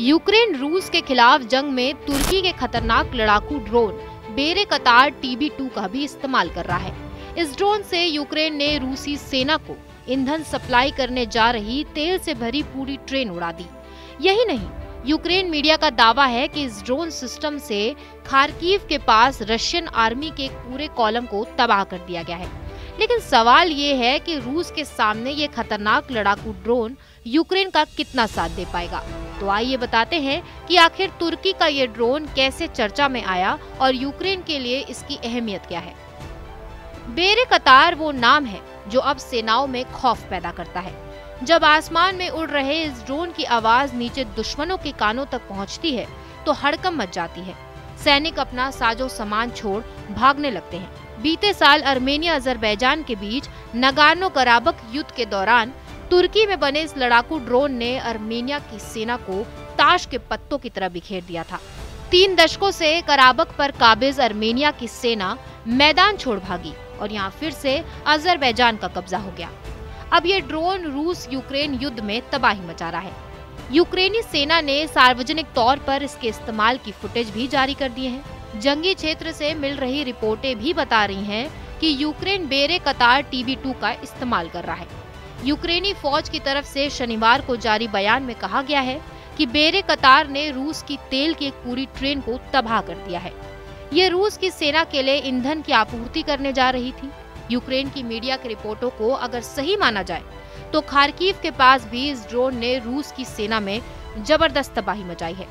Ukraine रूस के खिलाफ जंग में तुर्की के खतरनाक लड़ाकू ड्रोन बेरेकतार TB2 का भी इस्तेमाल कर रहा है। इस ड्रोन से यूक्रेन ने रूसी सेना को ईंधन सप्लाई करने जा रही तेल से भरी पूरी ट्रेन उड़ा दी। यही नहीं, यूक्रेन मीडिया का दावा है कि इस ड्रोन सिस्टम से खार्किव के पास रशियन आर्मी के एक पूरे कॉलम को तबाह कर दिया गया है। लेकिन सवाल ये है कि रूस के सामने ये खतरनाक लड़ाकू ड्रोन यूक्रेन का कितना साथ दे पाएगा। तो आइए बताते हैं कि आखिर तुर्की का ये ड्रोन कैसे चर्चा में आया और यूक्रेन के लिए इसकी अहमियत क्या है। बेरेकतार वो नाम है जो अब सेनाओं में खौफ पैदा करता है। जब आसमान में उड़ रहे इस ड्रोन की आवाज नीचे दुश्मनों के कानों तक पहुंचती है तो हड़कंप मच जाती है। सैनिक अपना साजो सामान छोड़ भागने लगते हैं। बीते साल आर्मेनिया अजरबैजान के बीच नगार्नो कराबख युद्ध के दौरान तुर्की में बने इस लड़ाकू ड्रोन ने आर्मेनिया की सेना को ताश के पत्तों की तरह बिखेर दिया था। 3 दशकों से कराबख पर काबिज आर्मेनिया की सेना मैदान छोड़ भागी और यहाँ फिर से अजरबैजान का कब्जा हो गया। अब ये ड्रोन रूस यूक्रेन युद्ध में तबाही मचा रहा है। यूक्रेनी सेना ने सार्वजनिक तौर पर इसके इस्तेमाल की फुटेज भी जारी कर दी है। जंगी क्षेत्र से मिल रही रिपोर्टें भी बता रही हैं कि यूक्रेन बेरेकतार TB2 का इस्तेमाल कर रहा है। यूक्रेनी फौज की तरफ से शनिवार को जारी बयान में कहा गया है कि बेरेकतार ने रूस की तेल की एक पूरी ट्रेन को तबाह कर दिया है। ये रूस की सेना के लिए ईंधन की आपूर्ति करने जा रही थी। यूक्रेन की मीडिया की रिपोर्टों को अगर सही माना जाए तो खार्किव के पास भी इस ड्रोन ने रूस की सेना में जबरदस्त तबाही मचाई है।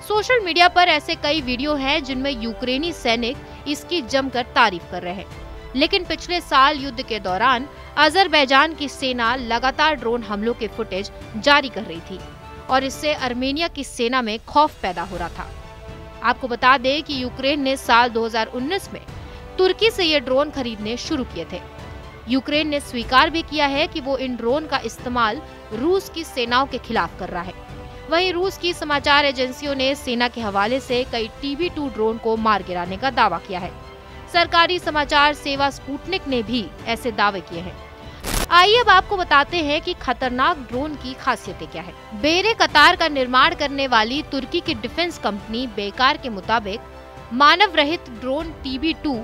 सोशल मीडिया पर ऐसे कई वीडियो हैं जिनमें यूक्रेनी सैनिक इसकी जमकर तारीफ कर रहे हैं। लेकिन पिछले साल युद्ध के दौरान अजरबैजान की सेना लगातार ड्रोन हमलों के फुटेज जारी कर रही थी और इससे आर्मेनिया की सेना में खौफ पैदा हो रहा था। आपको बता दें कि यूक्रेन ने साल 2019 में तुर्की से ये ड्रोन खरीदने शुरू किए थे। यूक्रेन ने स्वीकार भी किया है कि वो इन ड्रोन का इस्तेमाल रूस की सेनाओं के खिलाफ कर रहा है। वहीं रूस की समाचार एजेंसियों ने सेना के हवाले से कई TB2 ड्रोन को मार गिराने का दावा किया है। सरकारी समाचार सेवा स्पुतनिक ने भी ऐसे दावे किए हैं। आइए अब आपको बताते हैं कि खतरनाक ड्रोन की खासियतें क्या है। बेरेकतार का निर्माण करने वाली तुर्की की डिफेंस कंपनी बेकार के मुताबिक मानव रहित ड्रोन TB2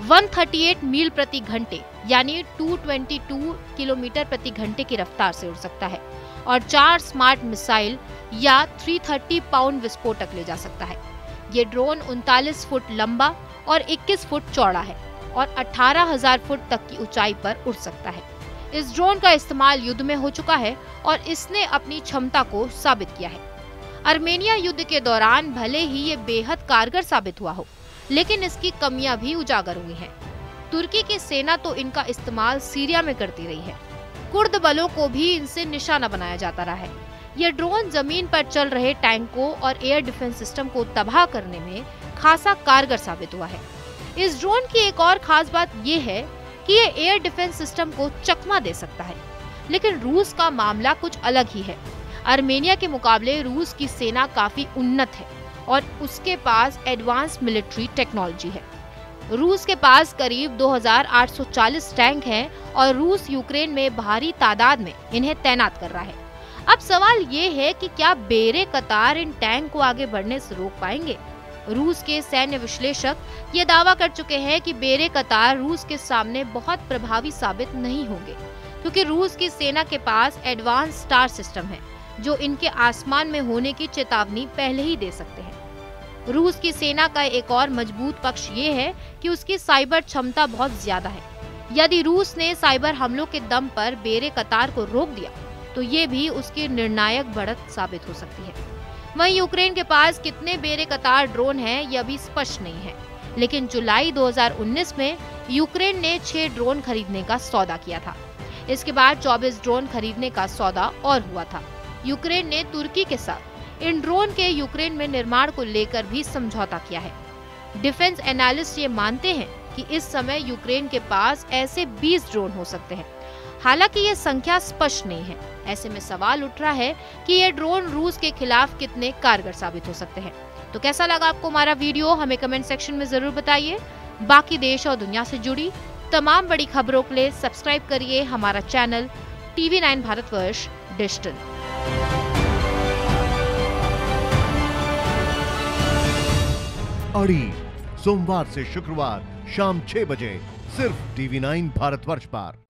138 मील प्रति घंटे यानी 222 किलोमीटर प्रति घंटे की रफ्तार से उड़ सकता है और 4 स्मार्ट मिसाइल या 330 पाउंड विस्फोटक ले जा सकता है। ये ड्रोन 39 फुट लंबा और 21 फुट चौड़ा है और 18,000 फुट तक की ऊंचाई पर उड़ सकता है। इस ड्रोन का इस्तेमाल युद्ध में हो चुका है और इसने अपनी क्षमता को साबित किया है। आर्मेनिया युद्ध के दौरान भले ही ये बेहद कारगर साबित हुआ हो, लेकिन इसकी कमियां भी उजागर हुई हैं। तुर्की की सेना तो इनका इस्तेमाल सीरिया में करती रही है। कुर्द बलों को भी इनसे निशाना बनाया जाता रहा है। ये ड्रोन जमीन पर चल रहे टैंकों और एयर डिफेंस सिस्टम को तबाह करने में खासा कारगर साबित हुआ है। इस ड्रोन की एक और खास बात ये है कि ये एयर डिफेंस सिस्टम को चकमा दे सकता है। लेकिन रूस का मामला कुछ अलग ही है। आर्मेनिया के मुकाबले रूस की सेना काफी उन्नत है और उसके पास एडवांस मिलिट्री टेक्नोलॉजी है। रूस के पास करीब 2840 टैंक हैं और रूस यूक्रेन में भारी तादाद में इन्हें तैनात कर रहा है। अब सवाल ये है कि क्या बेरेकतार इन टैंक को आगे बढ़ने से रोक पाएंगे? रूस के सैन्य विश्लेषक ये दावा कर चुके हैं कि बेरेकतार रूस के सामने बहुत प्रभावी साबित नहीं होंगे, क्योंकि रूस की सेना के पास एडवांस स्टार सिस्टम है जो इनके आसमान में होने की चेतावनी पहले ही दे सकते हैं। रूस की सेना का एक और मजबूत पक्ष ये है कि उसकी साइबर क्षमता बहुत ज्यादा है। यदि रूस ने साइबर हमलों के दम पर बेरेकतार को रोक दिया तो ये भी उसकी निर्णायक बढ़त साबित हो सकती है। वहीं यूक्रेन के पास कितने बेरेकतार ड्रोन हैं यह भी स्पष्ट नहीं है, लेकिन जुलाई 2019 में यूक्रेन ने 6 ड्रोन खरीदने का सौदा किया था। इसके बाद 24 ड्रोन खरीदने का सौदा और हुआ था। यूक्रेन ने तुर्की के साथ इन ड्रोन के यूक्रेन में निर्माण को लेकर भी समझौता किया है। डिफेंस एनालिस्ट ये मानते हैं कि इस समय यूक्रेन के पास ऐसे 20 ड्रोन हो सकते हैं। हालांकि ये संख्या स्पष्ट नहीं है। ऐसे में सवाल उठ रहा है कि ये ड्रोन रूस के खिलाफ कितने कारगर साबित हो सकते हैं। तो कैसा लगा आपको हमारा वीडियो, हमें कमेंट सेक्शन में जरूर बताइए। बाकी देश और दुनिया से जुड़ी तमाम बड़ी खबरों के लिए सब्सक्राइब करिए हमारा चैनल TV9 भारतवर्ष डिजिटल। अड़ी, सोमवार से शुक्रवार शाम 6 बजे सिर्फ TV9 भारतवर्ष पर।